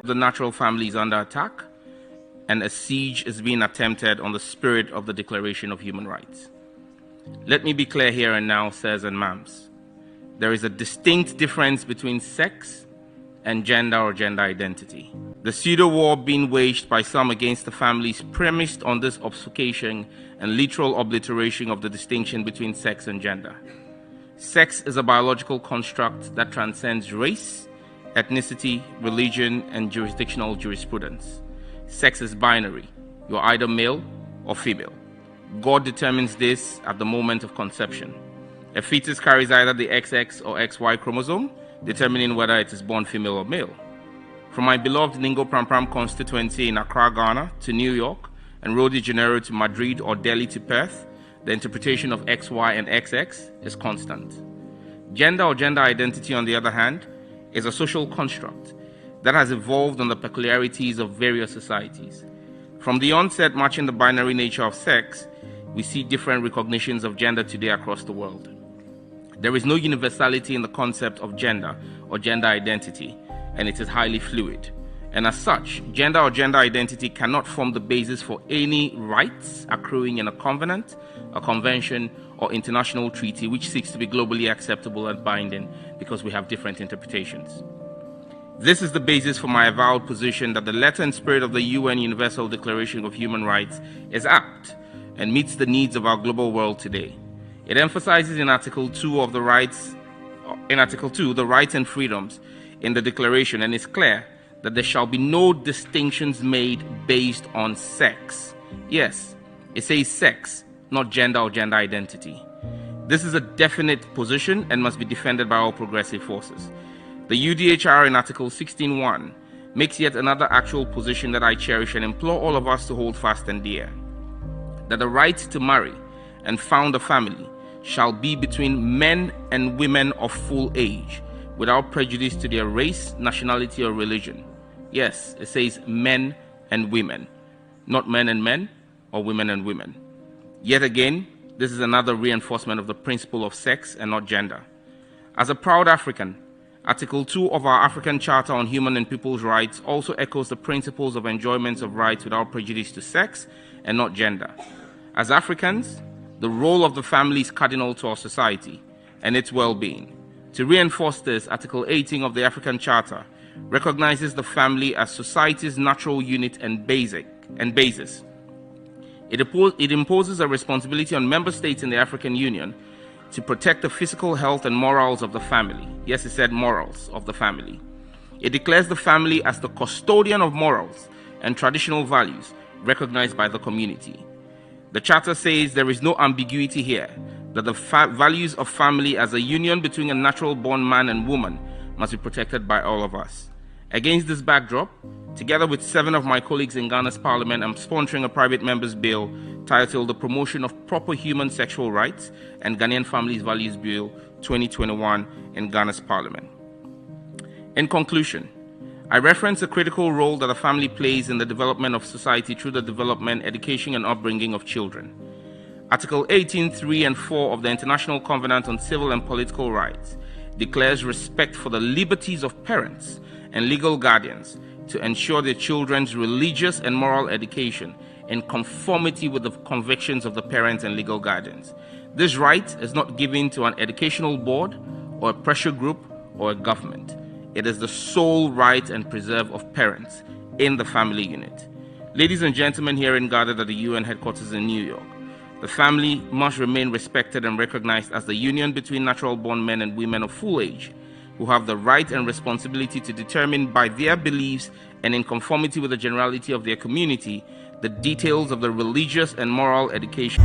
The natural family is under attack, and a siege is being attempted on the spirit of the Declaration of Human Rights. Let me be clear here and now, sirs and ma'ams. There is a distinct difference between sex and gender or gender identity. The pseudo-war being waged by some against the family is premised on this obfuscation and literal obliteration of the distinction between sex and gender. Sex is a biological construct that transcends race, ethnicity, religion, and jurisdictional jurisprudence. Sex is binary. You're either male or female. God determines this at the moment of conception. A fetus carries either the XX or XY chromosome, determining whether it is born female or male. From my beloved Ningo-Prampram constituency in Accra, Ghana, to New York, and Rio de Janeiro to Madrid or Delhi to Perth, the interpretation of XY and XX is constant. Gender or gender identity, on the other hand, is a social construct that has evolved on the peculiarities of various societies. From the onset matching the binary nature of sex, we see different recognitions of gender today across the world. There is no universality in the concept of gender or gender identity, and it is highly fluid. And as such, gender or gender identity cannot form the basis for any rights accruing in a covenant, a convention, or international treaty which seeks to be globally acceptable and binding because we have different interpretations. This is the basis for my avowed position that the letter and spirit of the UN Universal Declaration of Human Rights is apt and meets the needs of our global world today. It emphasizes in Article 2 the rights and freedoms in the Declaration, and is clear that there shall be no distinctions made based on sex. Yes, it says sex, not gender or gender identity. This is a definite position and must be defended by all progressive forces. The UDHR in Article 16.1 makes yet another actual position that I cherish and implore all of us to hold fast and dear. That the right to marry and found a family shall be between men and women of full age, without prejudice to their race, nationality, or religion. Yes, it says men and women, not men and men or women and women. Yet again, this is another reinforcement of the principle of sex and not gender. As a proud African, Article 2 of our African Charter on Human and People's Rights also echoes the principles of enjoyment of rights without prejudice to sex and not gender. As Africans, the role of the family is cardinal to our society and its well-being. To reinforce this, Article 18 of the African Charter recognizes the family as society's natural unit and basis. It imposes a responsibility on member states in the African Union to protect the physical health and morals of the family. Yes, it said morals of the family. It declares the family as the custodian of morals and traditional values recognized by the community. The Charter says there is no ambiguity here, that the values of family as a union between a natural-born man and woman must be protected by all of us. Against this backdrop, together with 7 of my colleagues in Ghana's parliament, I'm sponsoring a private member's bill titled The Promotion of Proper Human Sexual Rights and Ghanaian Families Values Bill 2021 in Ghana's parliament. In conclusion, I reference the critical role that a family plays in the development of society through the development, education, and upbringing of children. Article 18.3 and 4 of the International Covenant on Civil and Political Rights declares respect for the liberties of parents and legal guardians to ensure their children's religious and moral education in conformity with the convictions of the parents and legal guardians. This right is not given to an educational board or a pressure group or a government. It is the sole right and preserve of parents in the family unit. Ladies and gentlemen herein gathered at the UN headquarters in New York, the family must remain respected and recognized as the union between natural-born men and women of full age, who have the right and responsibility to determine by their beliefs and in conformity with the generality of their community the details of the religious and moral education.